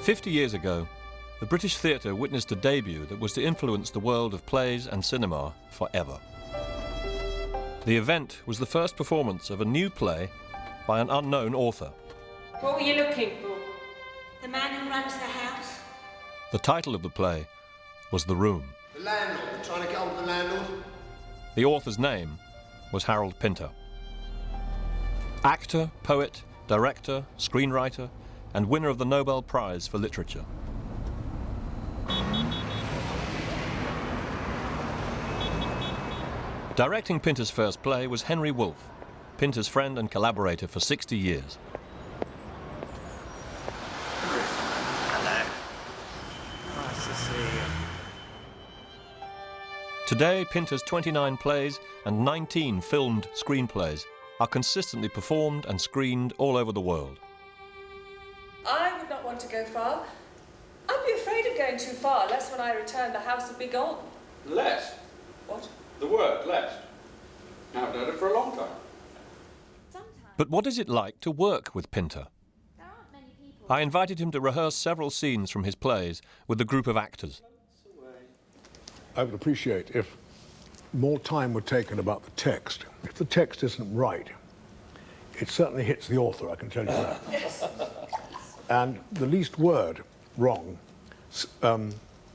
50 years ago, the British theatre witnessed a debut that was to influence the world of plays and cinema forever. The event was the first performance of a new play by an unknown author. What were you looking for? The man who runs the house. The title of the play was The Room. The landlord, trying to get hold of the landlord. The author's name was Harold Pinter. Actor, poet, director, screenwriter, and winner of the Nobel Prize for Literature. Directing Pinter's first play was Henry Woolf, Pinter's friend and collaborator for 60 years. Hello. Nice to see you. Today, Pinter's 29 plays and 19 filmed screenplays are consistently performed and screened all over the world. I would not want to go far. I'd be afraid of going too far, lest when I return the house would be gone. Lest? What? The word, lest. I've known it for a long time. But what is it like to work with Pinter? I invited him to rehearse several scenes from his plays with a group of actors. I would appreciate if more time were taken about the text. If the text isn't right, it certainly hits the author, I can tell you that. And the least word wrong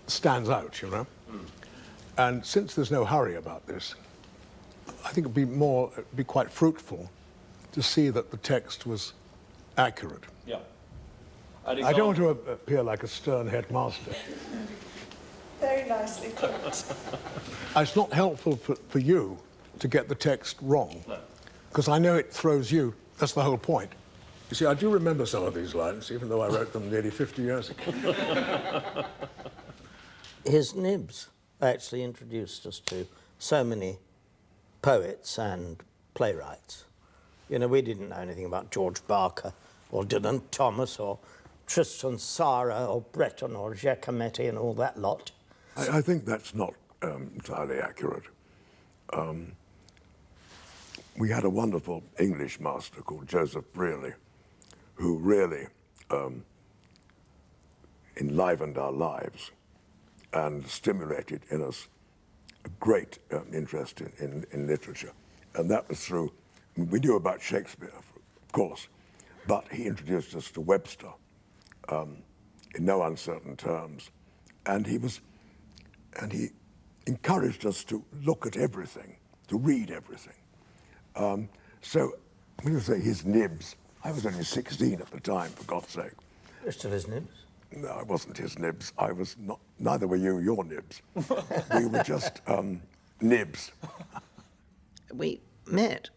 stands out, you know? And since there's no hurry about this, I think it'd be quite fruitful to see that the text was accurate. Yeah. I don't want to appear like a stern headmaster. Very nicely put. It's not helpful for you to get the text wrong, because I know it throws you. That's the whole point. You see, I do remember some of these lines, even though I wrote them nearly 50 years ago. His nibs actually introduced us to so many poets and playwrights. You know, we didn't know anything about George Barker or Dylan Thomas or Tristan Tzara or Breton or Giacometti and all that lot. I think that's not entirely accurate. We had a wonderful English master called Joseph Brearley, who really enlivened our lives and stimulated in us a great interest in literature. And that was through, we knew about Shakespeare, of course, but he introduced us to Webster in no uncertain terms. And he encouraged us to look at everything, to read everything. So when you say his nibs, I was only 16 at the time, for God's sake. You're still his nibs? No, I wasn't his nibs. I was not, neither were you your nibs. We were just nibs. We met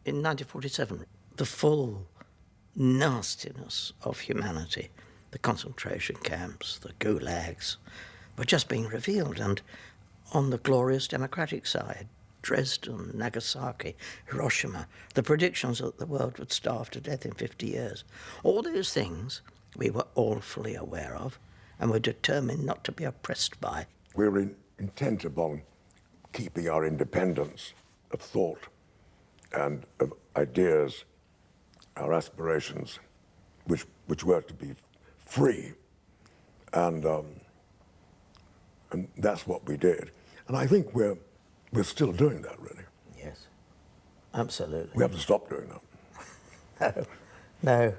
in 1947. The full nastiness of humanity, the concentration camps, the gulags, were just being revealed. And on the glorious democratic side, Dresden, Nagasaki, Hiroshima, the predictions that the world would starve to death in 50 years. All those things we were all fully aware of and were determined not to be oppressed by. We were intent upon keeping our independence of thought and of ideas, our aspirations, which were to be free. And that's what we did. And I think we're still doing that, really. Yes, absolutely. We haven't stopped doing that. No.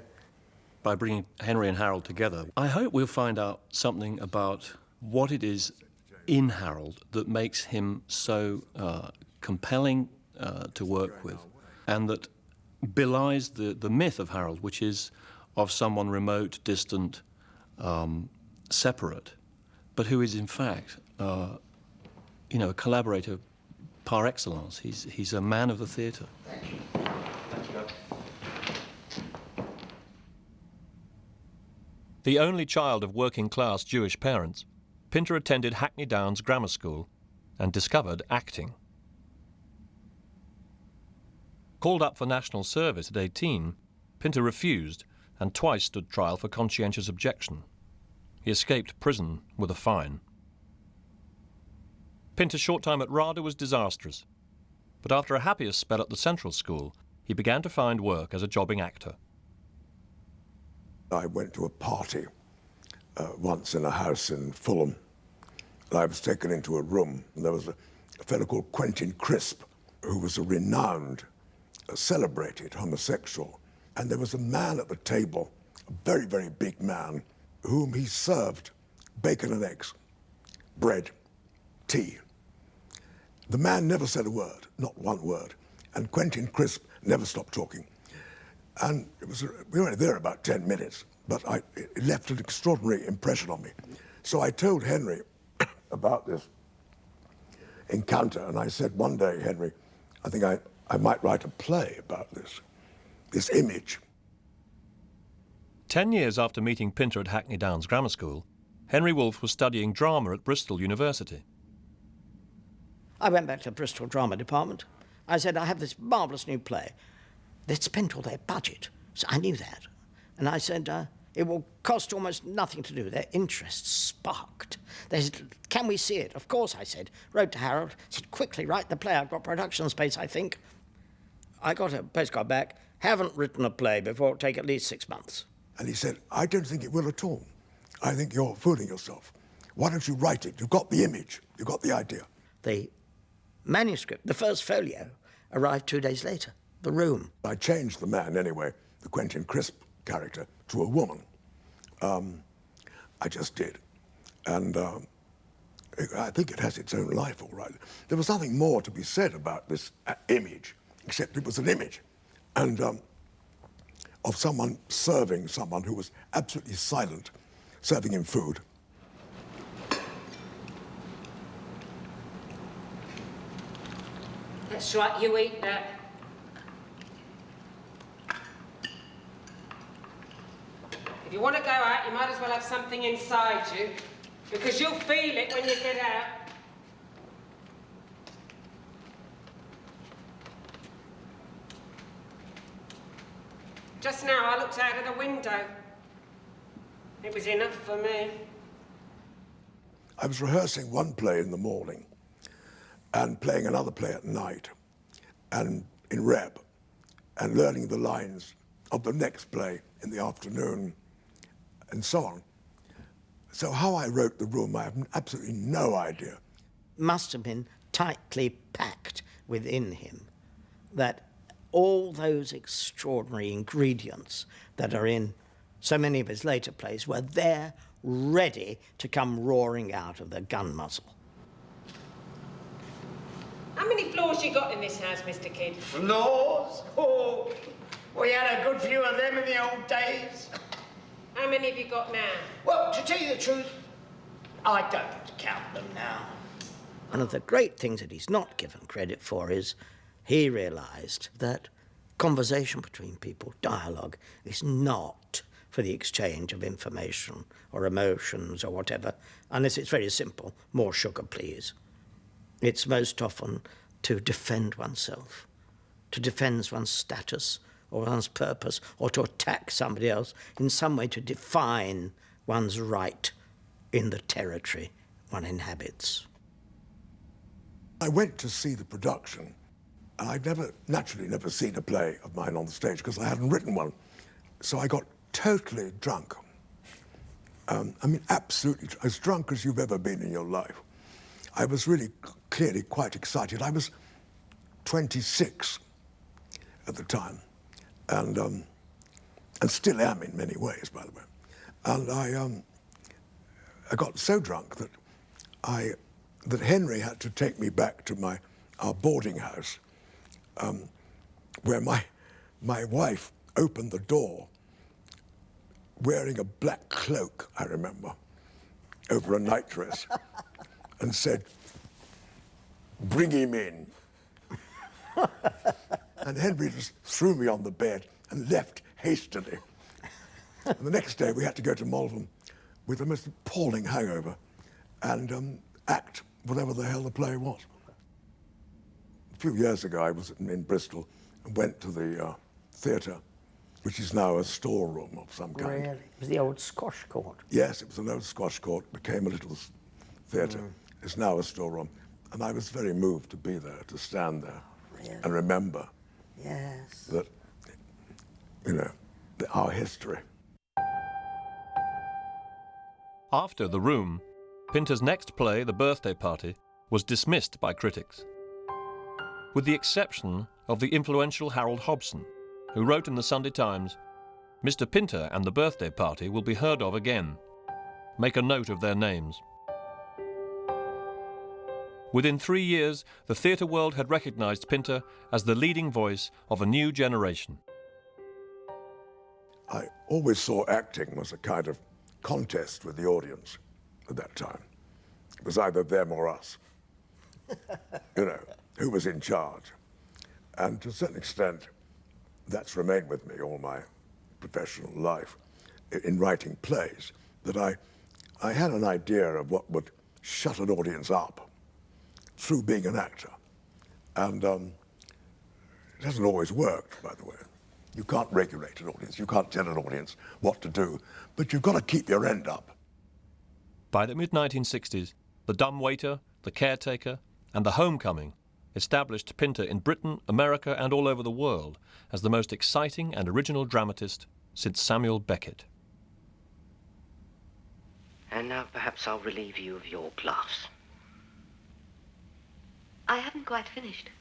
By bringing Henry and Harold together, I hope we'll find out something about what it is in Harold that makes him so compelling to work with, and that belies the myth of Harold, which is of someone remote, distant, separate, but who is in fact, a collaborator par excellence. He's a man of the theatre. Thank you. Thank you. The only child of working-class Jewish parents, Pinter attended Hackney Downs Grammar School and discovered acting. Called up for national service at 18, Pinter refused and twice stood trial for conscientious objection. He escaped prison with a fine. Pinter's short time at RADA was disastrous, but after a happier spell at the Central School, he began to find work as a jobbing actor. I went to a party once in a house in Fulham. And I was taken into a room, and there was a fellow called Quentin Crisp, who was a renowned, celebrated homosexual. And there was a man at the table, a very, very big man, whom he served bacon and eggs, bread, tea. The man never said a word, not one word. And Quentin Crisp never stopped talking. And we were only there about 10 minutes, but it left an extraordinary impression on me. So I told Henry about this encounter, and I said, one day, Henry, I think I might write a play about this image. 10 years after meeting Pinter at Hackney Downs Grammar School, Henry Woolf was studying drama at Bristol University. I went back to the Bristol Drama Department. I said, I have this marvellous new play. They'd spent all their budget, so I knew that. And I said, it will cost almost nothing to do. Their interest sparked. They said, can we see it? Of course, I said. Wrote to Harold, said, quickly, write the play. I've got production space, I think. I got a postcard back. Haven't written a play before. It'll take at least 6 months. And he said, I don't think it will at all. I think you're fooling yourself. Why don't you write it? You've got the image. You've got the idea. The manuscript, the first folio, arrived 2 days later. The room. I changed the man anyway, the Quentin Crisp character, to a woman. I just did. And I think it has its own life, all right. There was nothing more to be said about this image, except it was an image. And of someone serving someone who was absolutely silent, serving him food. That's right, you eat that. If you want to go out, you might as well have something inside you, because you'll feel it when you get out. Just now, I looked out of the window. It was enough for me. I was rehearsing one play in the morning and playing another play at night and in rep and learning the lines of the next play in the afternoon and so on. So how I wrote the room, I have absolutely no idea. Must have been tightly packed within him that all those extraordinary ingredients that are in so many of his later plays were there, ready to come roaring out of the gun muzzle. How many floors you got in this house, Mr. Kidd? Floors? Oh, we had a good few of them in the old days. How many have you got now? Well, to tell you the truth, I don't count them now. One of the great things that he's not given credit for is he realised that conversation between people, dialogue, is not for the exchange of information or emotions or whatever, unless it's very simple, more sugar, please. It's most often to defend oneself, to defend one's status or one's purpose, or to attack somebody else, in some way to define one's right in the territory one inhabits. I went to see the production, and I'd naturally never seen a play of mine on the stage because I hadn't written one. So I got totally drunk. I mean, absolutely as drunk as you've ever been in your life. I was really clearly quite excited. I was 26 at the time, and still am in many ways, by the way. And I got so drunk that Henry had to take me back to our boarding house, where my wife opened the door wearing a black cloak, I remember, over a nightdress, and said, "Bring him in." And Henry just threw me on the bed and left hastily. And the next day we had to go to Malvern with the most appalling hangover and act whatever the hell the play was. A few years ago I was in Bristol and went to the theatre, which is now a storeroom of some kind. Really? It was the old squash court. Yes, it was an old squash court, became a little theatre. It's now a storeroom. And I was very moved to be there, to stand there and remember that, you know, our history. After The Room, Pinter's next play, The Birthday Party, was dismissed by critics, with the exception of the influential Harold Hobson, who wrote in the Sunday Times, "Mr. Pinter and The Birthday Party will be heard of again. Make a note of their names." Within 3 years, the theatre world had recognised Pinter as the leading voice of a new generation. I always saw acting as a kind of contest with the audience at that time. It was either them or us. You know, who was in charge? And to a certain extent, that's remained with me all my professional life in writing plays, that I had an idea of what would shut an audience up through being an actor. And it hasn't always worked, by the way. You can't regulate an audience, you can't tell an audience what to do, but you've got to keep your end up. By the mid-1960s, The Dumb Waiter, The Caretaker, and The Homecoming established Pinter in Britain, America, and all over the world as the most exciting and original dramatist since Samuel Beckett. And now perhaps I'll relieve you of your glass. I haven't quite finished.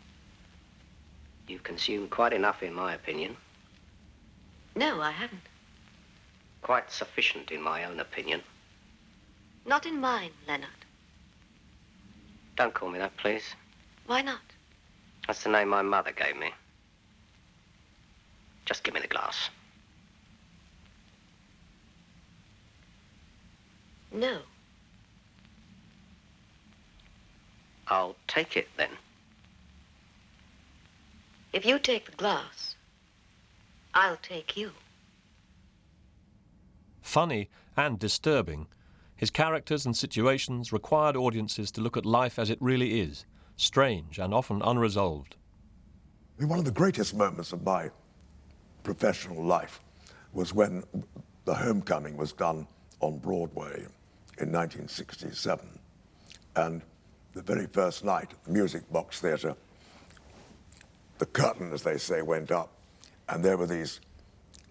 You've consumed quite enough, in my opinion. No, I haven't. Quite sufficient, in my own opinion. Not in mine, Leonard. Don't call me that, please. Why not? That's the name my mother gave me. Just give me the glass. No. I'll take it, then. If you take the glass, I'll take you. Funny and disturbing, his characters and situations required audiences to look at life as it really is, strange and often unresolved. I mean, one of the greatest moments of my professional life was when The Homecoming was done on Broadway in 1967. And the very first night at the Music Box Theatre, the curtain, as they say, went up, and there were these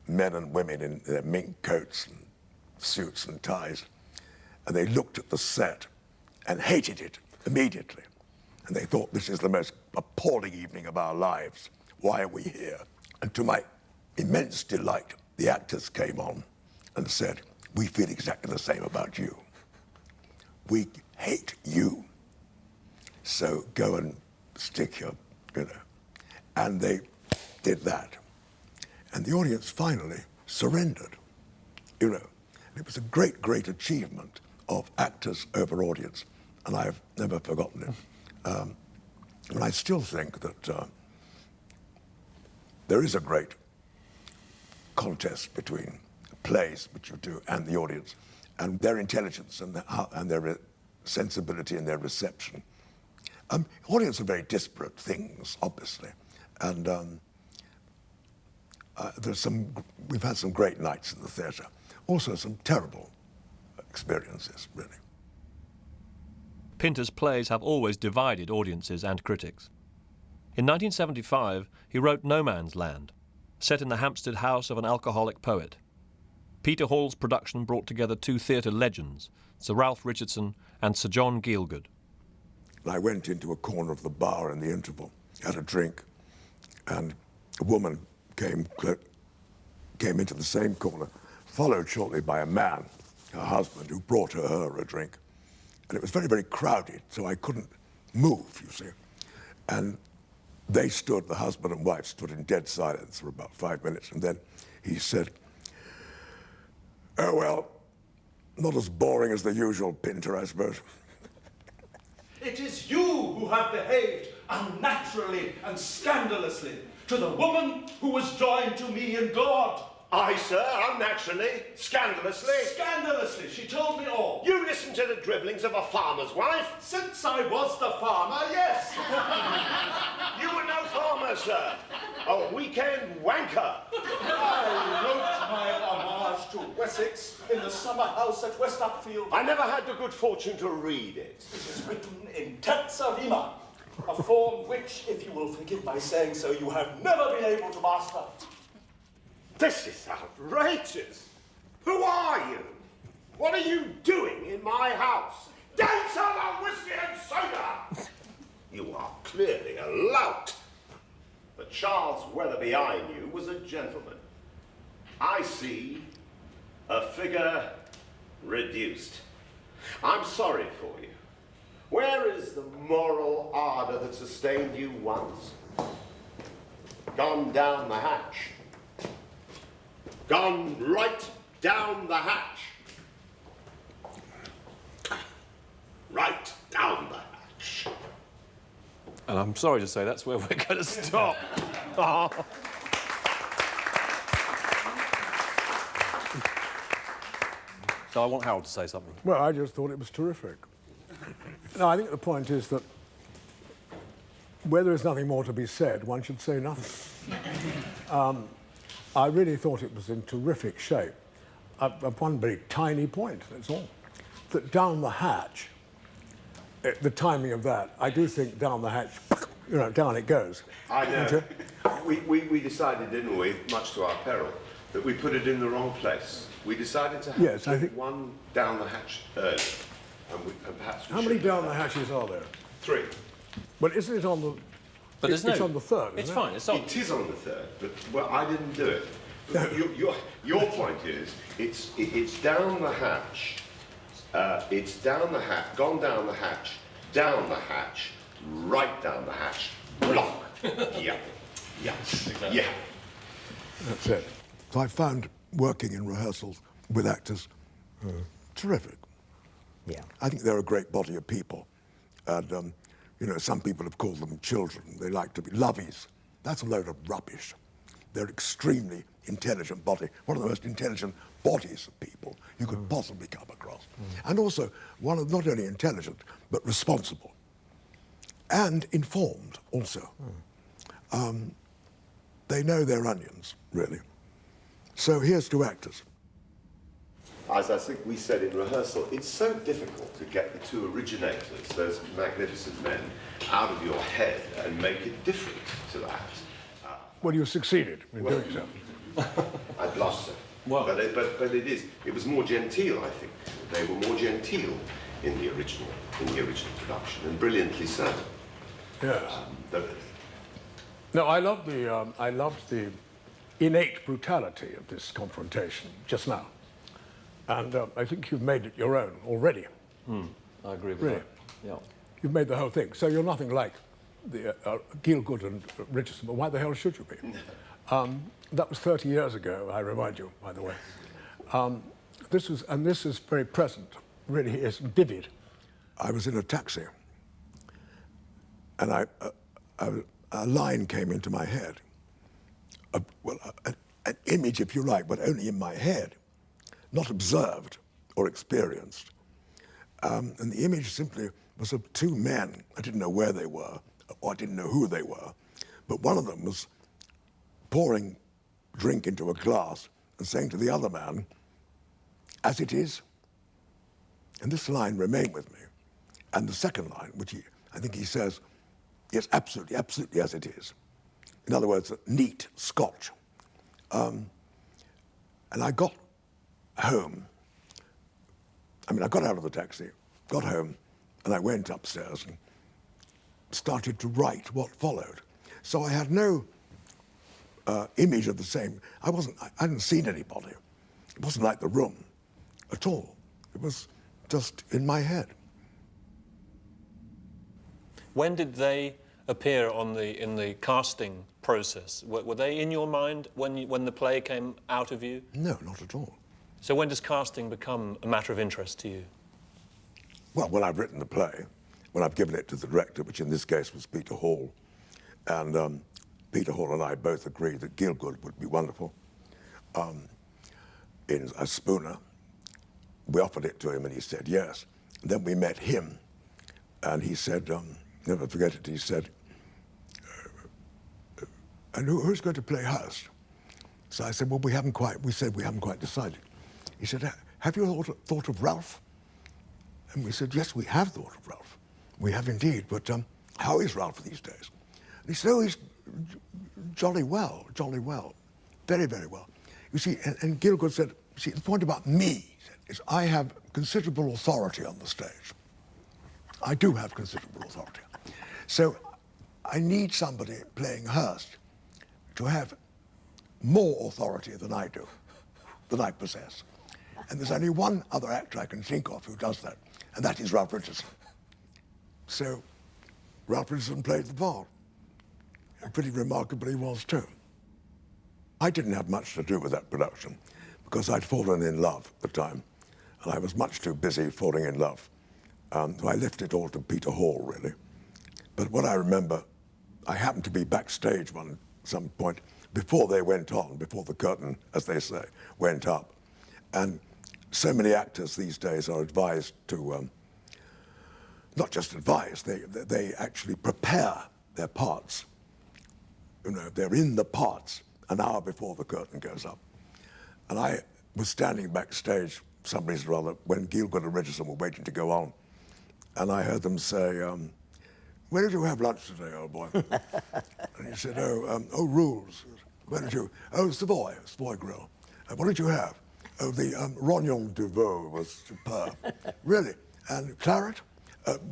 men and women in their mink coats and suits and ties, and they looked at the set and hated it immediately. And they thought, this is the most appalling evening of our lives. Why are we here? And to my immense delight, the actors came on and said, we feel exactly the same about you. We hate you. So go and stick your, And they did that. And the audience finally surrendered, It was a great, great achievement of actors over audience, and I've never forgotten it. And I still think that there is a great contest between plays, which you do, and the audience, and their intelligence and their sensibility and their reception. Audience are very disparate things, obviously, and we've had some great nights in the theatre, also some terrible experiences, really. Pinter's plays have always divided audiences and critics. In 1975, he wrote No Man's Land, set in the Hampstead house of an alcoholic poet. Peter Hall's production brought together two theatre legends, Sir Ralph Richardson and Sir John Gielgud. I went into a corner of the bar in the interval, had a drink, and a woman came into the same corner, followed shortly by a man, her husband, who brought her a drink. And it was very, very crowded, so I couldn't move, you see. And they stood, the husband and wife stood in dead silence for about 5 minutes, and then he said, oh, well, not as boring as the usual Pinter, I suppose. It is you who have behaved unnaturally and scandalously to the woman who was joined to me in God. Aye, sir, unnaturally, scandalously. Scandalously, she told me all. You listened to the dribblings of a farmer's wife? Since I was the farmer, yes. You were no farmer, sir. A weekend wanker. I wrote my homage to Wessex in the summer house at West Upfield. I never had the good fortune to read it. It is written in terza rima, a form which, if you will forgive my saying so, you have never been able to master. This is outrageous. Who are you? What are you doing in my house? Dance on whiskey and soda! You are clearly a lout. But Charles Weatherby I knew was a gentleman. I see a figure reduced. I'm sorry for you. Where is the moral ardour that sustained you once? Gone down the hatch. Gone right down the hatch. Right down the hatch. And I'm sorry to say that's where we're going to stop. So I want Harold to say something. Well, I just thought it was terrific. No, I think the point is that where there is nothing more to be said, one should say nothing. I really thought it was in terrific shape. One very tiny point, that's all. That down the hatch, the timing of that, I do think down the hatch, you know, down it goes. I know. We decided, didn't we, much to our peril, that we put it in the wrong place. We decided to have one down the hatch early. And perhaps how many down the hatches are there? 3. Well, isn't it on the... But it's on the third, isn't it? It's fine, it's on. It is on the third, but, well, I didn't do it. Your point is, it's down the hatch, it's down the hatch, gone down the hatch, right down the hatch, block. Yeah. Yes, exactly. Yeah. That's it. So I found working in rehearsals with actors terrific. Yeah. I think they're a great body of people. And, you know, some people have called them children. They like to be lovies. That's a load of rubbish. They're extremely intelligent body, one of the most intelligent bodies of people you could possibly come across. And also, one of not only intelligent, but responsible. And informed, also. They know their onions, really. So here's to actors. As I think we said in rehearsal, it's so difficult to get the two originators, those magnificent men, out of your head and make it different to that. Well, you succeeded in doing so. I'd love to. Well, but it was more genteel, I think. They were more genteel in the original production, and brilliantly so. Yes. No, I loved the innate brutality of this confrontation just now. And I think you've made it your own already. I agree with Really? that. Yeah. You've made the whole thing. So you're nothing like the Gielgud and Richardson, but why the hell should you be? That was 30 years ago, I remind you, by the way. This is very present, really is vivid. I was in a taxi, and a line came into my head. An image, if you like, but only in my head, not observed or experienced. And the image simply was of 2 men. I didn't know where they were, or I didn't know who they were, but one of them was pouring drink into a glass and saying to the other man, "As it is." And this line remained with me. And the second line, which I think he says, "Yes, absolutely, absolutely as it is." In other words, neat Scotch. And I got home. I mean, I got out of the taxi, got home, and I went upstairs and started to write what followed. So I had no image of the same. I hadn't seen anybody. It wasn't like The Room at all. It was just in my head. When did they appear in the casting process? Were they in your mind when the play came out of you? No, not at all. So when does casting become a matter of interest to you? Well, when I've written the play, when I've given it to the director, which in this case was Peter Hall, and Peter Hall and I both agreed that Gielgud would be wonderful as Spooner. We offered it to him and he said yes. And then we met him and he said, never forget it, he said, "And who's going to play Hurst?" So I said, "Well, we haven't quite decided." He said, "Have you thought of Ralph?" And we said, "Yes, we have thought of Ralph. We have indeed, but how is Ralph these days?" And he said, "Oh, he's jolly well, very, very well." You see, and Gielgud said, "See, the point about me," he said, is I have considerable authority on the stage. I do have considerable authority. So I need somebody playing Hurst to have more authority than I do, than I possess. And there's only one other actor I can think of who does that, and that is Ralph Richardson. So Ralph Richardson played the part, and pretty remarkably he was too. I didn't have much to do with that production because I'd fallen in love at the time, and I was much too busy falling in love. So I left it all to Peter Hall, really. But what I remember, I happened to be backstage some point before they went on, before the curtain, as they say, went up. And so many actors these days are advised to, not just advise, they actually prepare their parts. You know, they're in the parts an hour before the curtain goes up. And I was standing backstage, for some reason or other, when Gielgud and Richardson were waiting to go on. And I heard them say, where did you have lunch today, old boy? And he said, oh, Rules. Where did you? Oh, Savoy Grill. What did you have? Oh, the Rognon de Veau was superb. Really? And claret?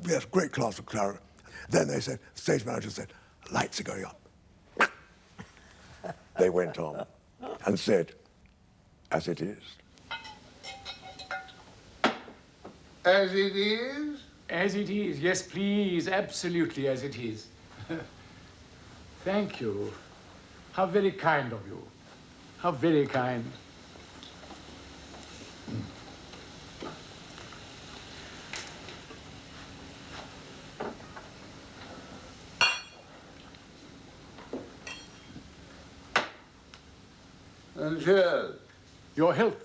Yes, great glass of claret. Then they said, the stage manager said, lights are going up. They went on and said, as it is. As it is? As it is, yes, please, absolutely as it is. Thank you. How very kind of you. How very kind. And cheers. Your health.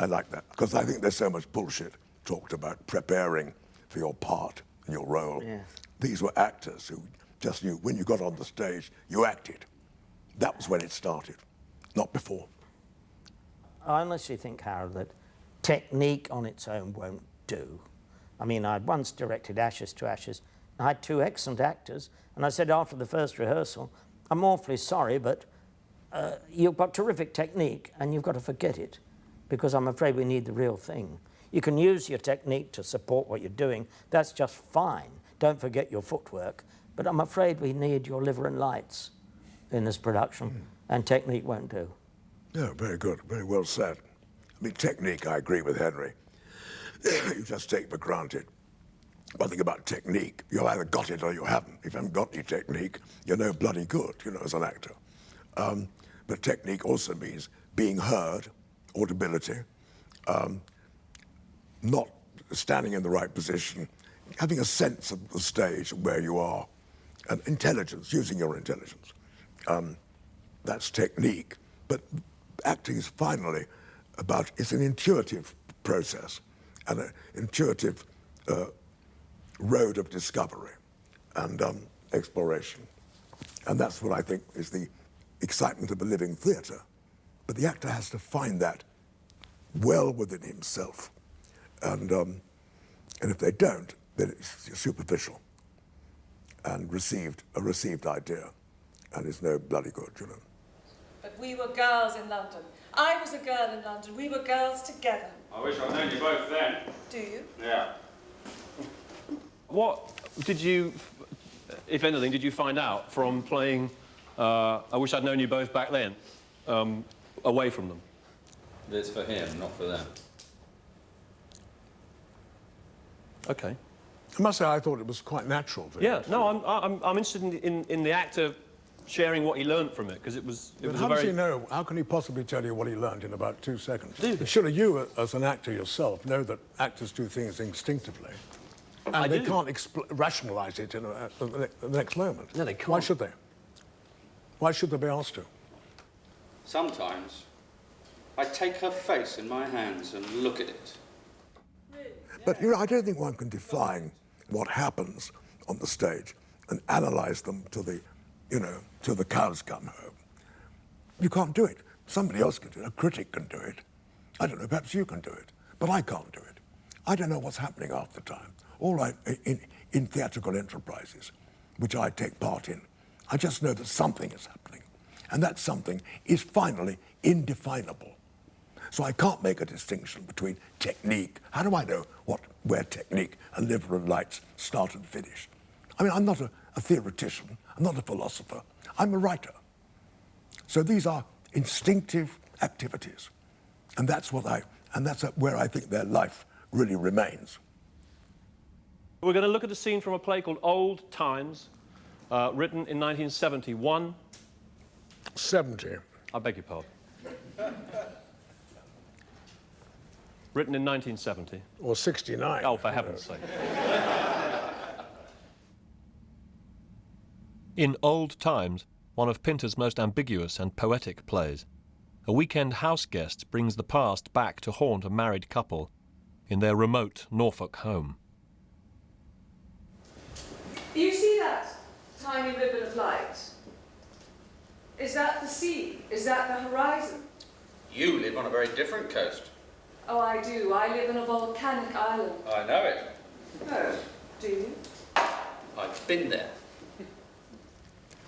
I like that, because I think there's so much bullshit talked about preparing for your part and your role. Yeah. These were actors who just knew when you got on the stage, you acted. That was when it started, not before. I honestly think, Harold, that technique on its own won't do. I mean, I once directed Ashes to Ashes. I had 2 excellent actors, and I said after the first rehearsal, I'm awfully sorry, but you've got terrific technique, and you've got to forget it, because I'm afraid we need the real thing. You can use your technique to support what you're doing. That's just fine. Don't forget your footwork. But I'm afraid we need your liver and lights in this production, and technique won't do. Yeah, very good. Very well said. I mean, technique, I agree with Henry. You just take for granted. One thing about technique, you either got it or you haven't. If you haven't got any technique, you're no bloody good, you know, as an actor. But technique also means being heard, audibility, not standing in the right position, having a sense of the stage and where you are, and intelligence, using your intelligence. That's technique. But acting is finally it's an intuitive process and an intuitive road of discovery and exploration. And that's what I think is the excitement of a living theatre. But the actor has to find that well within himself. And if they don't, then it's superficial and a received idea, and it's no bloody good, you know. But we were girls in London. I was a girl in London. We were girls together. I wish I'd known you both then. Do you? Yeah. What did you, if anything, did you find out from playing I Wish I'd Known You Both back then, away from them? It's for him, not for them. Okay. I must say, I thought it was quite natural. Yeah, no, I'm interested in the actor sharing what he learned from it, because it was But a how very... does he know? How can he possibly tell you what he learned in about 2 seconds? Do. Surely you, as an actor yourself, know that actors do things instinctively. And they can't rationalise it in the next moment. No, they can't. Why should they? Why should they be asked to? Sometimes I take her face in my hands and look at it. But, you know, I don't think one can define what happens on the stage and analyse them to the, you know, till the cows come home. You can't do it. Somebody else can do it. A critic can do it. I don't know, perhaps you can do it. But I can't do it. I don't know what's happening half the time. All right, in theatrical enterprises, which I take part in, I just know that something is happening. And that something is finally indefinable. So I can't make a distinction between technique. How do I know where technique and liberal lights start and finish? I mean, I'm not a theoretician, I'm not a philosopher, I'm a writer. So these are instinctive activities, and that's where I think their life really remains. We're going to look at a scene from a play called Old Times, written in 1971. 70. I beg your pardon. Written in 1970. Or 69. Oh, for heaven's sake. In Old Times, one of Pinter's most ambiguous and poetic plays, a weekend house guest brings the past back to haunt a married couple in their remote Norfolk home. You see that tiny ribbon of light? Is that the sea? Is that the horizon? You live on a very different coast. Oh, I do. I live in a volcanic island. I know it. Oh, do you? I've been there.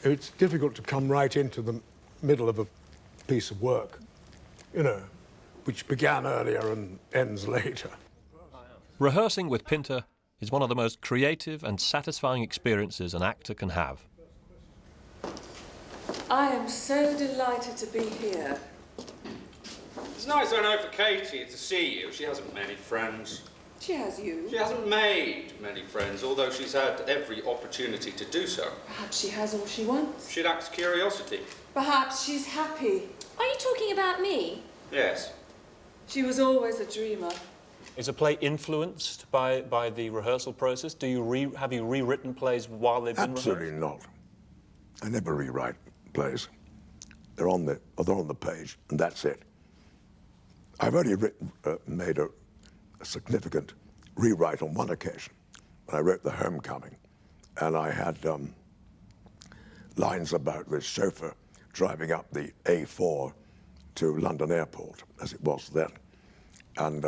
It's difficult to come right into the middle of a piece of work, you know, which began earlier and ends later. Rehearsing with Pinter is one of the most creative and satisfying experiences an actor can have. I am so delighted to be here. It's nice, I know, for Katie to see you. She hasn't many friends. She has you. She hasn't made many friends, although she's had every opportunity to do so. Perhaps she has all she wants. She lacks curiosity. Perhaps she's happy. Are you talking about me? Yes. She was always a dreamer. Is a play influenced by the rehearsal process? Have you rewritten plays while they've been rehearsed? Absolutely not. I never rewrite plays. They're on the page, and that's it. I've only made a significant rewrite on one occasion when I wrote The Homecoming, and I had lines about the chauffeur driving up the A4 to London Airport, as it was then. And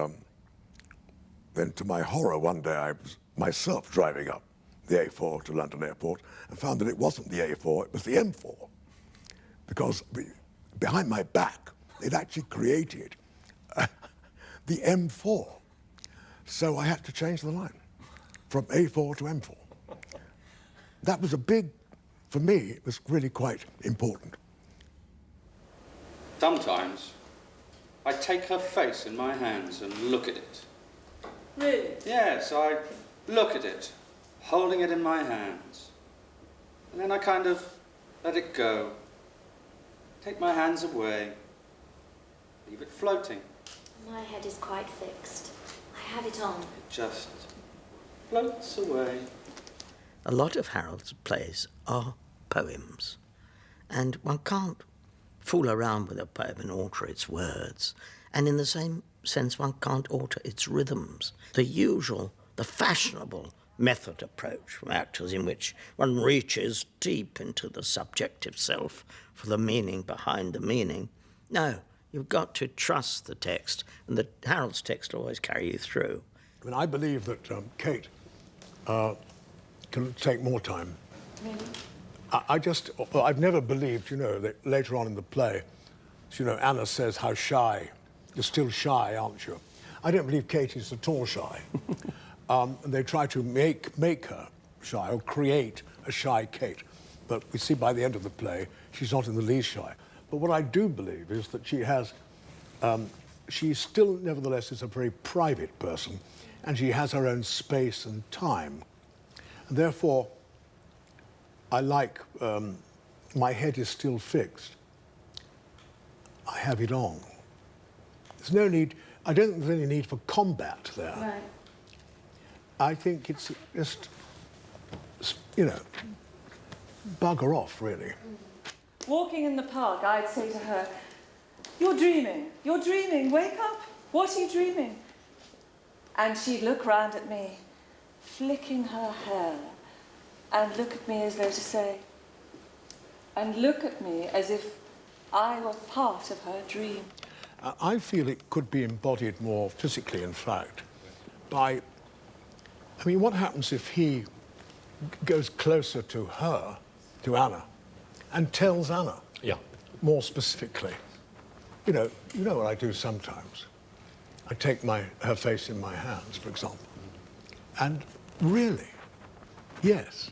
then to my horror, one day I was myself driving up the A4 to London Airport and found that it wasn't the A4, it was the M4. Because behind my back, they'd actually created the M4. So I had to change the line from A4 to M4. That was for me, it was really quite important. Sometimes I take her face in my hands and look at it. Really? Yes, I look at it, holding it in my hands. And then I kind of let it go. Take my hands away. Leave it floating. My head is quite fixed. I have it on. It just floats away. A lot of Harold's plays are poems, and one can't fool around with a poem and alter its words, and in the same sense one can't alter its rhythms. The fashionable method approach from actors in which one reaches deep into the subjective self for the meaning behind the meaning. No, you've got to trust the text, and Harold's text will always carry you through. I mean, I believe that Kate can take more time. Really? I've never believed, you know, that later on in the play, you know, Anna says how shy, you're still shy, aren't you? I don't believe Kate is at all shy. And they try to make her shy, or create a shy Kate. But we see by the end of the play, she's not in the least shy. But what I do believe is that she still, nevertheless, is a very private person, and she has her own space and time. And therefore, I like, my head is still fixed. I have it on. There's no need, I don't think there's any need for combat there. Right. I think it's just, you know, bugger off, really. Walking in the park, I'd say to her, "You're dreaming, wake up. What are you dreaming?" And she'd look round at me, flicking her hair, and look at me as though to say, and look at me as if I were part of her dream. I feel it could be embodied more physically, in fact, by, I mean, what happens if he goes closer to her, to Anna, and tells Anna more specifically You know what I do sometimes? I take her face in my hands, for example, and really, yes,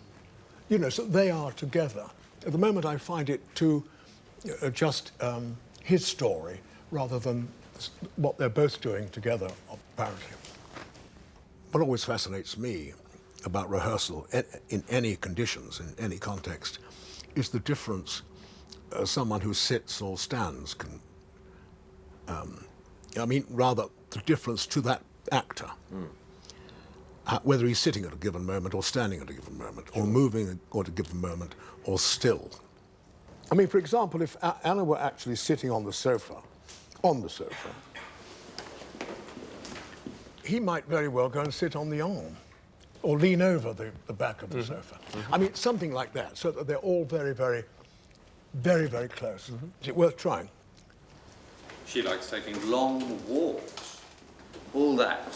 so they are together. At the moment, I find it too just his story rather than what they're both doing together, apparently. What always fascinates me about rehearsal in any conditions, in any context, is the difference someone who sits or stands can, rather the difference to that actor. Whether he's sitting at a given moment or standing at a given moment, or moving at a given moment, or still. I mean, for example, if Anna were actually sitting on the sofa, he might very well go and sit on the arm, or lean over the back of the sofa. I mean, something like that, so that they're all very, very, very, very close. Is it worth trying? She likes taking long walks. All that,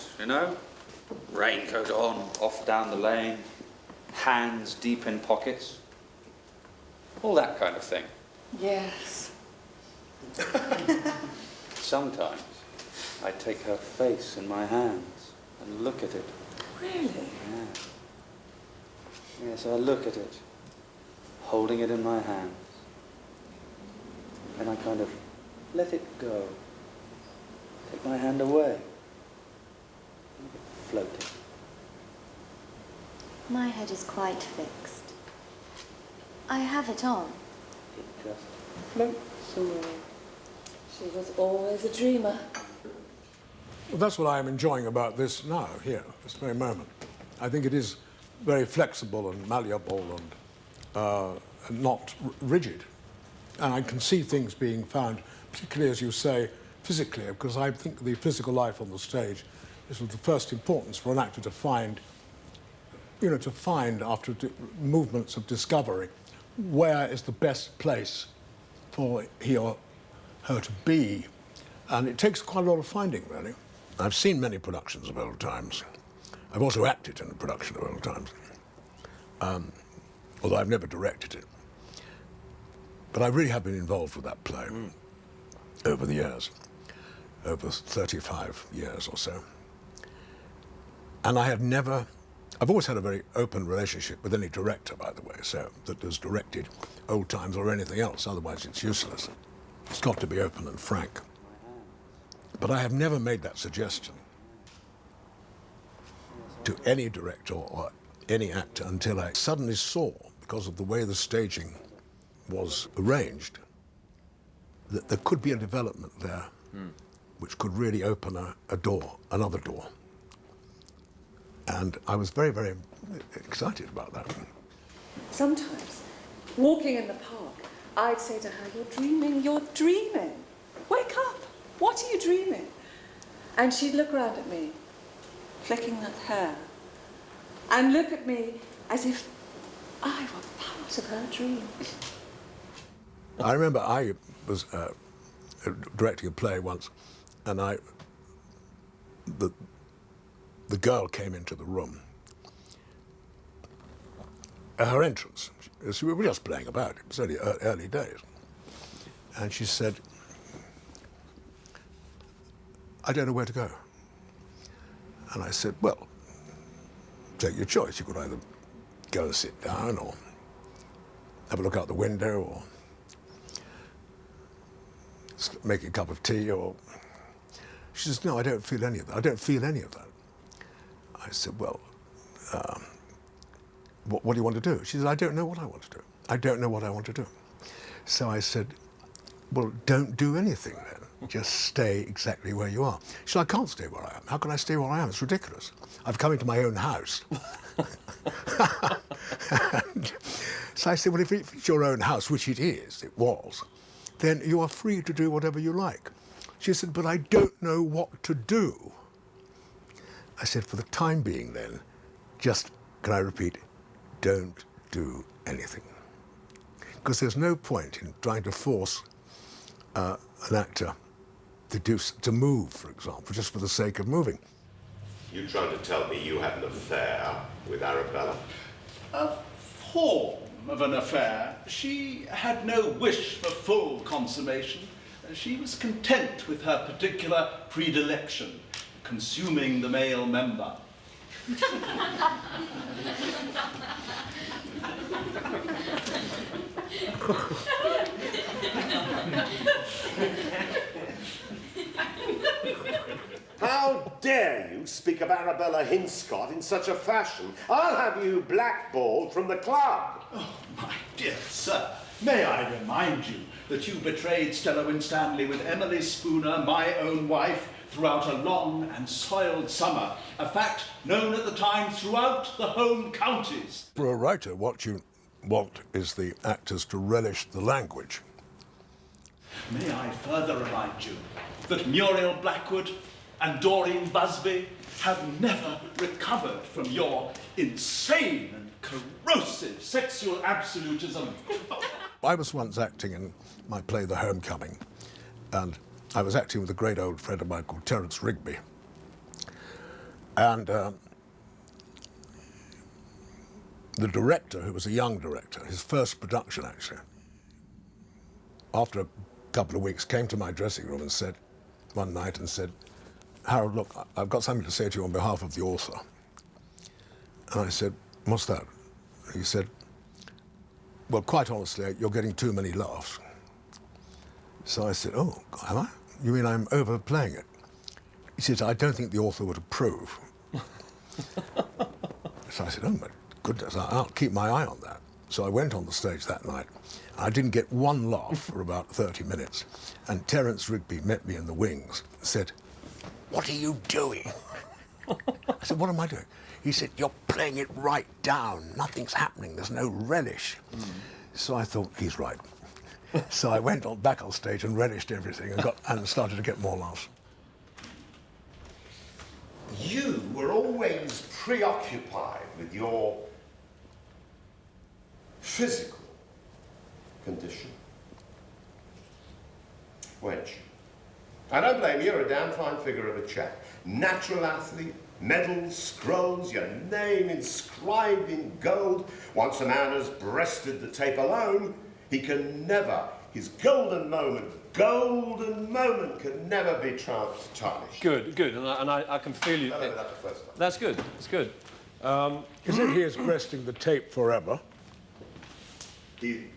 Raincoat on, off down the lane, hands deep in pockets. All that kind of thing. Yes. Sometimes I take her face in my hands and look at it. Really? Yeah. Yes, I look at it, holding it in my hands. And I kind of let it go. Take my hand away. Floating. My head is quite fixed. I have it on. It just floats away. She was always a dreamer. Well, that's what I am enjoying about this now, here, this very moment. I think it is very flexible and malleable and not rigid. And I can see things being found, particularly, as you say, physically, because I think the physical life on the stage is of the first importance for an actor to find, after movements of discovery, where is the best place for he or her to be. And it takes quite a lot of finding, really. I've seen many productions of Old Times. I've also acted in a production of Old Times, although I've never directed it. But I really have been involved with that play over the years, over 35 years or so. And I've always had a very open relationship with any director, by the way, so that has directed Old Times or anything else, otherwise it's useless. It's got to be open and frank. But I have never made that suggestion to any director or any actor until I suddenly saw, because of the way the staging was arranged, that there could be a development there which could really open a door, another door. And I was very, very excited about that. Sometimes, walking in the park, I'd say to her, "You're dreaming, you're dreaming. Wake up. What are you dreaming?" And she'd look around at me, flicking her hair, and look at me as if I were part of her dream. I remember I was directing a play once, and the girl came into the room. Her entrance, we were just playing about, it was only early days. And she said, "I don't know where to go." And I said, "Well, take your choice. You could either go and sit down or have a look out the window or make a cup of tea or..." She says, "No, I don't feel any of that. I don't feel any of that." I said, "Well, what do you want to do?" She said, "I don't know what I want to do. I don't know what I want to do." So I said, "Well, don't do anything then. Just stay exactly where you are." She said, "I can't stay where I am. How can I stay where I am? It's ridiculous. I've come into my own house." So I said, "Well, if it's your own house, which it was, then you are free to do whatever you like." She said, "But I don't know what to do." I said, "For the time being then, just, can I repeat, don't do anything." Because there's no point in trying to force an actor to move, for example, just for the sake of moving. You trying to tell me you had an affair with Arabella? A form of an affair. She had no wish for full consummation, She was content with her particular predilection, consuming the male member. How dare you speak of Arabella Hinscott in such a fashion? I'll have you blackballed from the club. Oh, my dear sir, may I remind you that you betrayed Stella Winstanley with Emily Spooner, my own wife, throughout a long and soiled summer, a fact known at the time throughout the home counties. For a writer, what you want is the actors to relish the language. May I further remind you that Muriel Blackwood and Doreen Busby have never recovered from your insane and corrosive sexual absolutism. I was once acting in my play The Homecoming, and I was acting with a great old friend of mine called Terence Rigby. And the director, who was a young director, his first production actually, after a couple of weeks came to my dressing room and said, one night and said, "Harold, look, I've got something to say to you on behalf of the author." And I said, "What's that?" He said, "Well, quite honestly, you're getting too many laughs." So I said, "Oh, am I? You mean I'm overplaying it?" He said, "I don't think the author would approve." So I said, "Oh my goodness, I'll keep my eye on that." So I went on the stage that night. I didn't get one laugh for about 30 minutes. And Terence Rigby met me in the wings and said, "What are you doing?" I said, "What am I doing?" He said, "You're playing it right down. Nothing's happening. There's no relish." So I thought, he's right. So I went back on stage and relished everything and started to get more laughs. You were always preoccupied with your physical condition. Wench, I don't blame you, you're a damn fine figure of a chap. Natural athlete, medals, scrolls, your name inscribed in gold. Once a man has breasted the tape alone, he can never, his golden moment can never be tarnished. Good, and I can feel you. That's good, that's good. Isn't he is breasting the tape forever? Isn't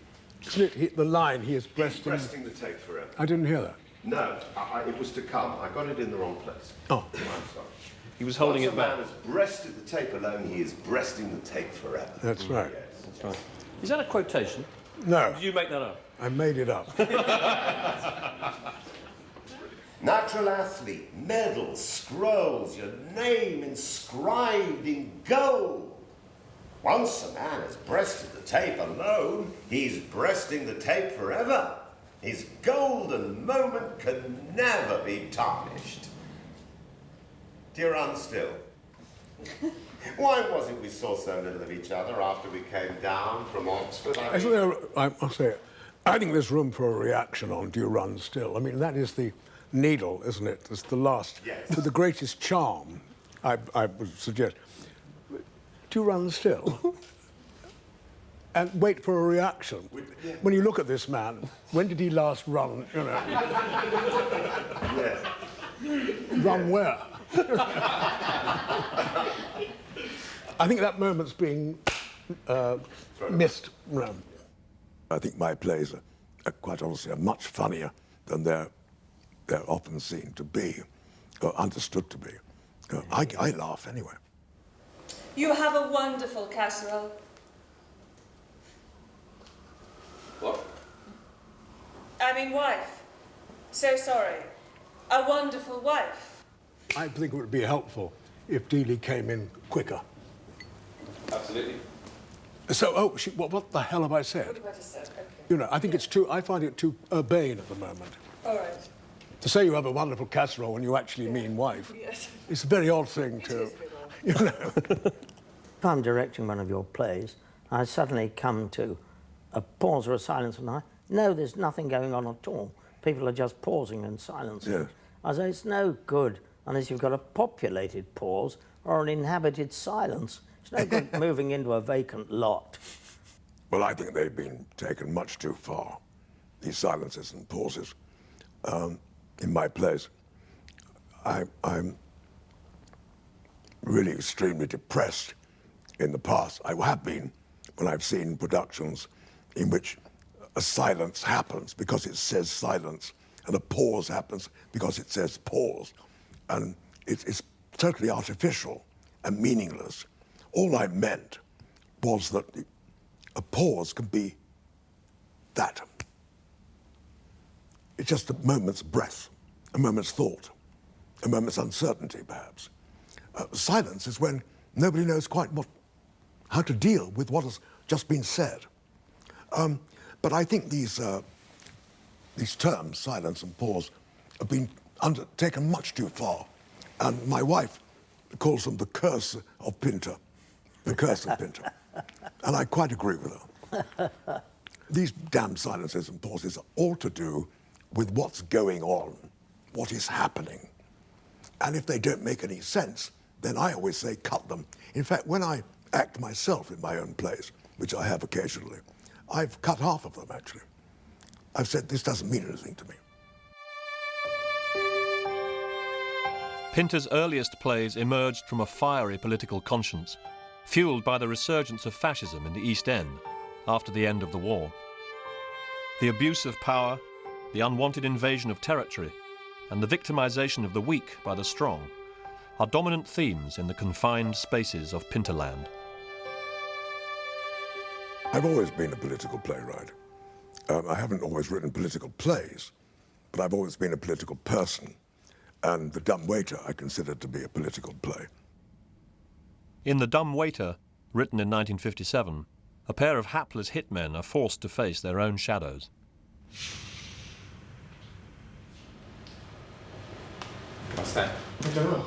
it the line, he is breasting... He's breasting the tape forever. I didn't hear that. No, it was to come. I got it in the wrong place. Oh. I'm sorry. He was holding it back. Once a man has breasted the tape alone, he is breasting the tape forever. That's right. Yes. That's right. Is that a quotation? No. Or did you make that up? I made it up. Natural athlete, medals, scrolls, your name inscribed in gold. Once a man has breasted the tape alone, he's breasting the tape forever. His golden moment can never be tarnished. Do you run still? Why was it we saw so little of each other after we came down from Oxford? I must say, I think there's room for a reaction on "Do You Run Still?" I mean, that is the needle, isn't it? It's the last, yes. to the greatest charm, I would suggest. Do you run still? And wait for a reaction. When you look at this man, when did he last run, you know? Yes. Run where? I think that moment's being missed. I think my plays are quite honestly, are much funnier than they're often seen to be, or understood to be. I laugh anyway. You have a wonderful casserole. What? I mean wife. So sorry. A wonderful wife. I think it would be helpful if Dealey came in quicker. Absolutely. So, what the hell have I said? What have I just said? Okay. You know, I find it too urbane at the moment. All right. To say you have a wonderful casserole when you actually mean wife, Yes. it's a very odd thing to, you know. If I'm directing one of your plays, I suddenly come to a pause or a silence, and no, there's nothing going on at all. People are just pausing and silencing. Yes. I say it's no good unless you've got a populated pause or an inhabited silence. It's no good moving into a vacant lot. Well, I think they've been taken much too far, these silences and pauses. in my plays. I'm really extremely depressed in the past. I have been when I've seen productions in which a silence happens because it says silence, and a pause happens because it says pause. And it's totally artificial and meaningless. All I meant was that a pause can be that. It's just a moment's breath, a moment's thought, a moment's uncertainty, perhaps. Silence is when nobody knows quite how to deal with what has just been said. But I think these terms, silence and pause, have been undertaken much too far. And my wife calls them the curse of Pinter, the curse of Pinter. And I quite agree with her. These damn silences and pauses are all to do with what's going on, what is happening. And if they don't make any sense, then I always say cut them. In fact, when I act myself in my own plays, which I have occasionally, I've cut half of them, actually. I've said, this doesn't mean anything to me. Pinter's earliest plays emerged from a fiery political conscience, fueled by the resurgence of fascism in the East End after the end of the war. The abuse of power, the unwanted invasion of territory, and the victimization of the weak by the strong are dominant themes in the confined spaces of Pinterland. I've always been a political playwright. I haven't always written political plays, but I've always been a political person. And The Dumb Waiter I consider to be a political play. In The Dumb Waiter, written in 1957, a pair of hapless hitmen are forced to face their own shadows. What's that? I don't know.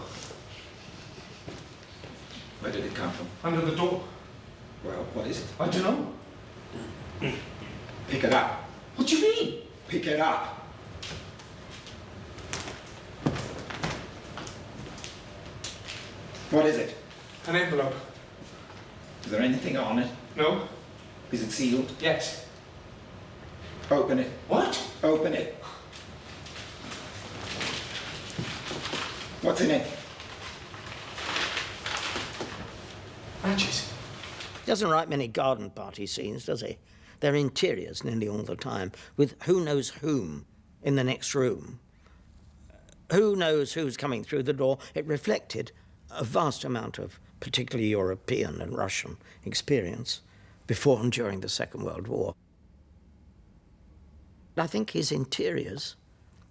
Where did it come from? Under the door. Well, what is it? I don't know. Pick it up. What do you mean? Pick it up. What is it? An envelope. Is there anything on it? No. Is it sealed? Yes. Open it. What? Open it. What's in it? Matches. He doesn't write many garden party scenes, does he? They're interiors nearly all the time, with who knows whom in the next room. Who knows who's coming through the door? It reflected a vast amount of particularly European and Russian experience before and during the Second World War. I think his interiors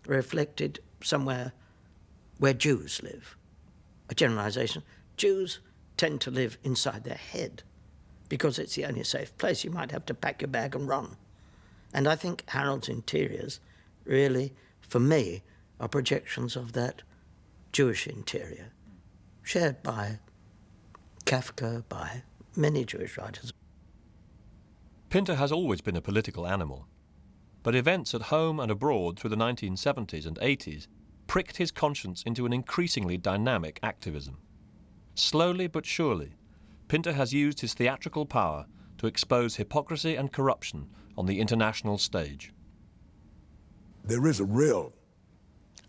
reflected somewhere where Jews live. A generalization. Jews tend to live inside their head because it's the only safe place. You might have to pack your bag and run. And I think Harold's interiors really, for me, are projections of that Jewish interior, shared by Kafka, by many Jewish writers. Pinter has always been a political animal, but events at home and abroad through the 1970s and 80s pricked his conscience into an increasingly dynamic activism. Slowly but surely, Pinter has used his theatrical power to expose hypocrisy and corruption on the international stage. There is a real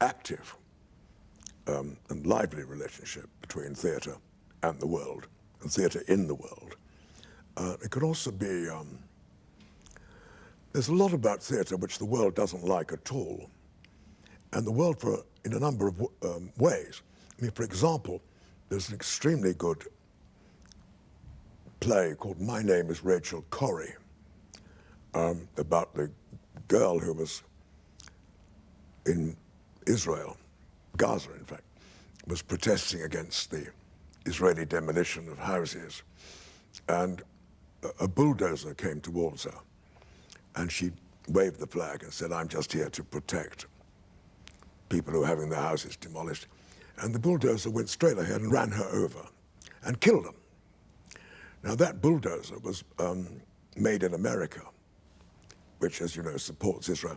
active and lively relationship between theatre and the world, and theatre in the world. It could also be, there's a lot about theatre which the world doesn't like at all. And the world, in a number of ways. I mean, for example, there's an extremely good play called My Name is Rachel Corrie, about the girl who was in Israel, Gaza in fact, was protesting against the Israeli demolition of houses. And a bulldozer came towards her, and she waved the flag and said, "I'm just here to protect people who are having their houses demolished." And the bulldozer went straight ahead and ran her over and killed them. Now that bulldozer was made in America, which, as you know, supports Israel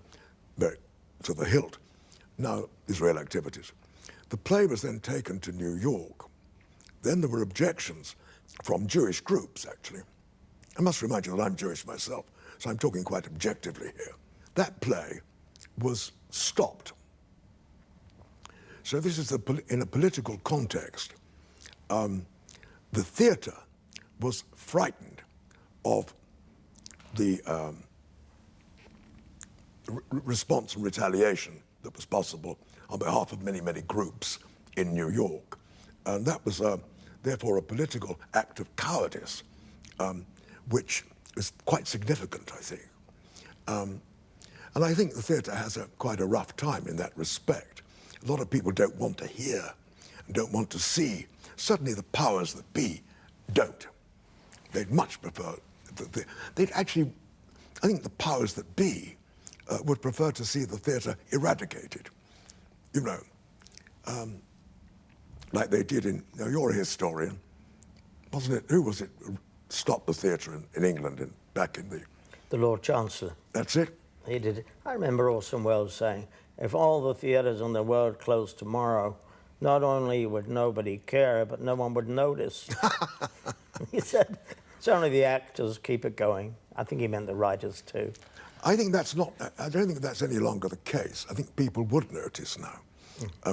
very to the hilt. Now, Israel activities. The play was then taken to New York. Then there were objections from Jewish groups, actually. I must remind you that I'm Jewish myself, so I'm talking quite objectively here. That play was stopped. So this is in a political context. The theatre was frightened of the response and retaliation that was possible on behalf of many, many groups in New York. And that was therefore a political act of cowardice, which is quite significant, I think. And I think the theatre has quite a rough time in that respect. A lot of people don't want to hear and don't want to see. Certainly the powers that be don't. They'd much prefer, they'd actually, I think the powers that be would prefer to see the theatre eradicated. You know, like they did in, you know, you're a historian, wasn't it? Who was it who stopped the theatre in England back in the... The Lord Chancellor. That's it? He did it. I remember Orson Welles saying, if all the theatres in the world closed tomorrow, not only would nobody care, but no one would notice. He said, it's only the actors keep it going. I think he meant the writers too. I think that's not, I don't think that's any longer the case. I think people would notice now,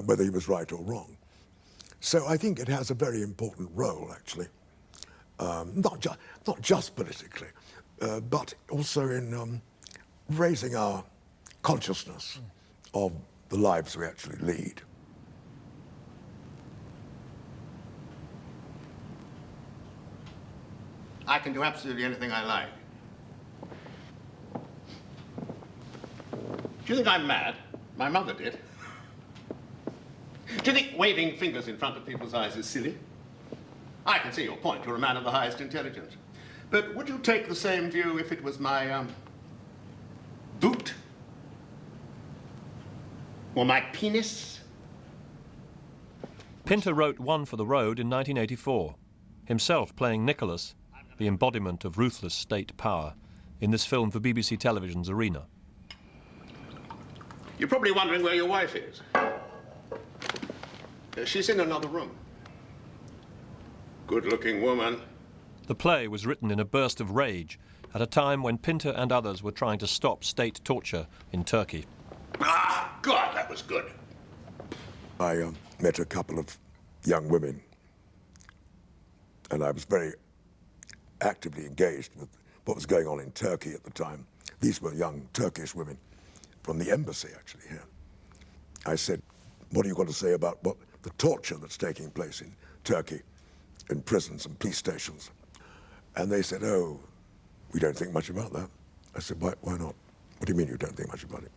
whether he was right or wrong. So I think it has a very important role, actually, not just politically, but also in raising our consciousness of the lives we actually lead. I can do absolutely anything I like. Do you think I'm mad? My mother did. Do you think waving fingers in front of people's eyes is silly? I can see your point. You're a man of the highest intelligence. But would you take the same view if it was my, boot? Or my penis? Pinter wrote One for the Road in 1984, himself playing Nicholas, the embodiment of ruthless state power, in this film for BBC Television's Arena. You're probably wondering where your wife is. She's in another room. Good-looking woman. The play was written in a burst of rage at a time when Pinter and others were trying to stop state torture in Turkey. Ah, God, that was good. I met a couple of young women, and I was very actively engaged with what was going on in Turkey at the time. These were young Turkish women from the embassy, actually, here. I said, what are you going to say about the torture that's taking place in Turkey, in prisons and police stations? And they said, oh, we don't think much about that. I said, why not? What do you mean you don't think much about it?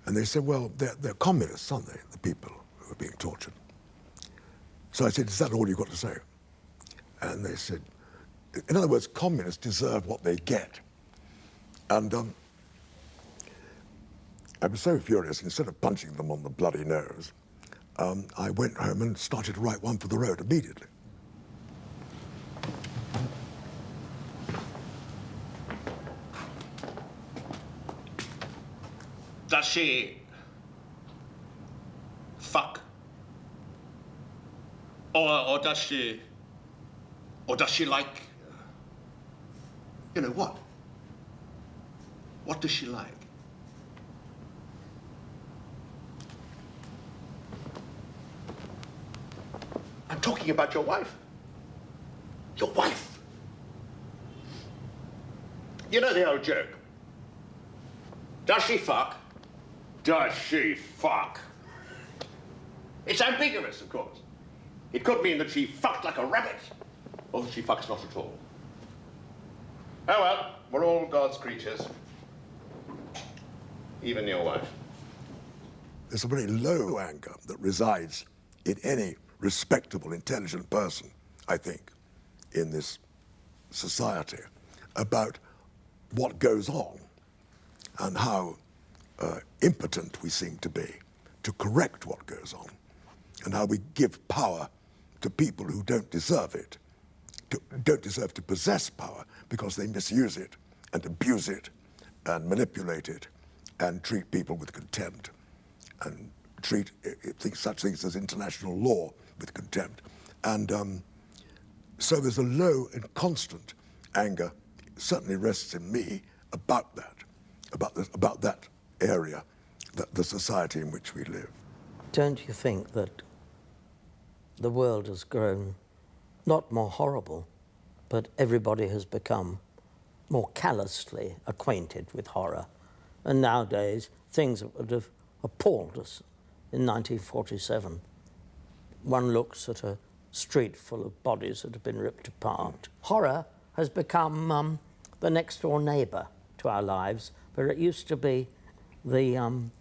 And they said, well, they're communists, aren't they, the people who are being tortured? So I said, is that all you've got to say? And they said, in other words, communists deserve what they get. And I was so furious, instead of punching them on the bloody nose, I went home and started to write One for the Road immediately. Does she fuck? Or does she like, you know what? What does she like? I'm talking about your wife. Your wife. You know the old joke. Does she fuck? Does she fuck? It's ambiguous, of course. It could mean that she fucked like a rabbit, or that she fucks not at all. Oh well, we're all God's creatures. Even your wife. There's a very low anger that resides in any respectable, intelligent person, I think, in this society, about what goes on and how impotent we seem to be to correct what goes on, and how we give power to people who don't deserve it, don't deserve to possess power because they misuse it and abuse it and manipulate it and treat people with contempt and treat such things as international law with contempt. And so there's a low and constant anger, certainly rests in me, about that, about that area the society in which we live. Don't you think that the world has grown not more horrible, but everybody has become more callously acquainted with horror? And nowadays, things that would have appalled us in 1947. One looks at a street full of bodies that have been ripped apart. Horror has become the next-door neighbour to our lives, but it used to be an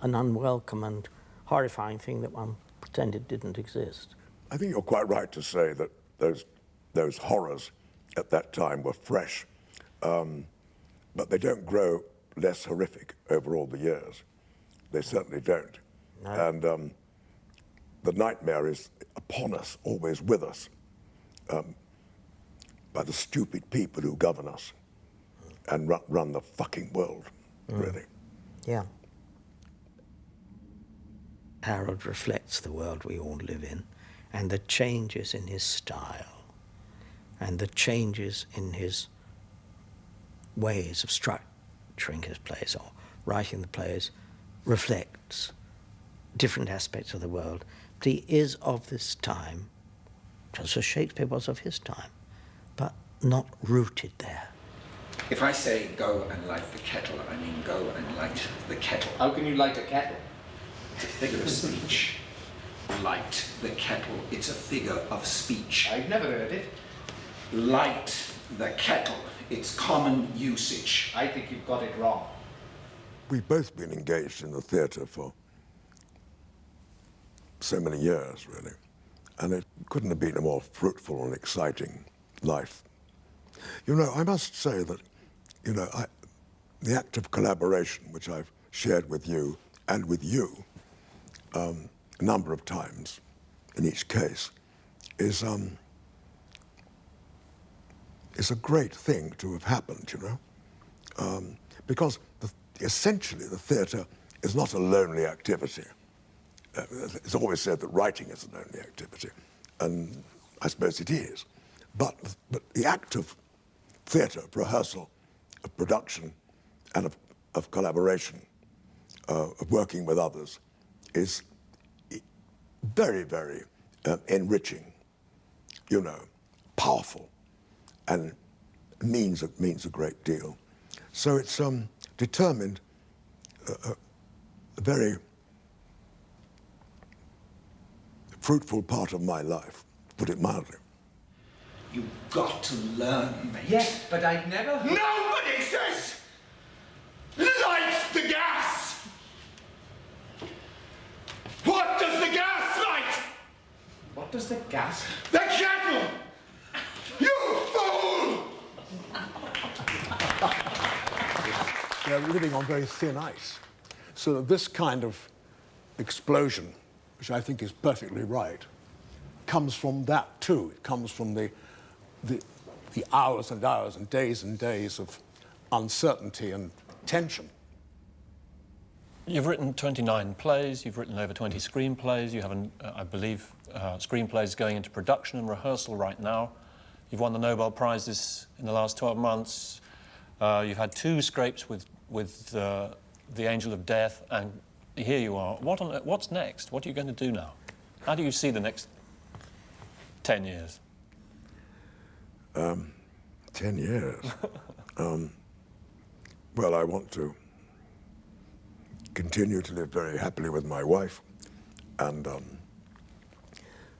unwelcome and horrifying thing that one pretended didn't exist. I think you're quite right to say that those horrors at that time were fresh, but they don't grow less horrific over all the years. They certainly don't. No. And the nightmare is upon us, always with us, by the stupid people who govern us and run the fucking world, really. Yeah. Harold reflects the world we all live in, and the changes in his style, and the changes in his ways of structuring his plays or writing the plays reflects different aspects of the world. But he is of this time, just as Shakespeare was of his time, but not rooted there. If I say go and light the kettle, I mean go and light the kettle. How can you light a kettle? It's a figure of speech. Light the kettle, it's a figure of speech. I've never heard it. Light the kettle, it's common usage. I think you've got it wrong. We've both been engaged in the theatre for so many years, really, and it couldn't have been a more fruitful and exciting life. You know, I must say that, you know, the act of collaboration, which I've shared with you and with you a number of times in each case, is a great thing to have happened, you know, because essentially the theatre is not a lonely activity. It's always said that writing is a lonely activity, and I suppose it is. But the act of theatre, of rehearsal, of production, and of collaboration, of working with others, is very, very enriching, you know, powerful, and means a great deal. So it's determined a very fruitful part of my life, to put it mildly. You've got to learn, mate. Yes, but I've never... Nobody says light the gas! What does the gas light? What does the gas... The kettle! You fool! They're living on very thin ice. So that this kind of explosion, which I think is perfectly right, comes from that too. It comes from the hours and hours and days of uncertainty and tension. You've written 29 plays, you've written over 20 screenplays, you have, I believe, screenplays going into production and rehearsal right now. You've won the Nobel Prizes in the last 12 months. You've had 2 scrapes with the Angel of Death, and here you are. What's next? What are you going to do now? How do you see the next 10 years? 10 years? Well, I want to continue to live very happily with my wife, and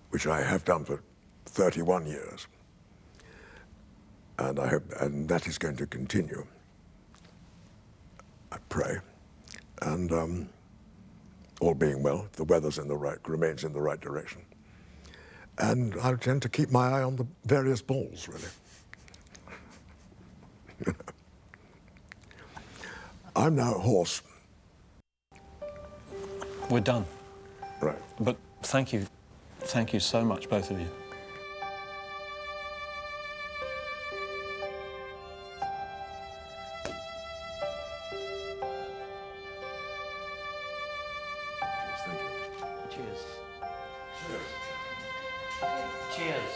which I have done for 31 years. And I hope, and that is going to continue, I pray. And all being well, if the weather's remains in the right direction. And I tend to keep my eye on the various balls, really. I'm now a horse. We're done. Right. But thank you so much, both of you. Cheers. Cheers.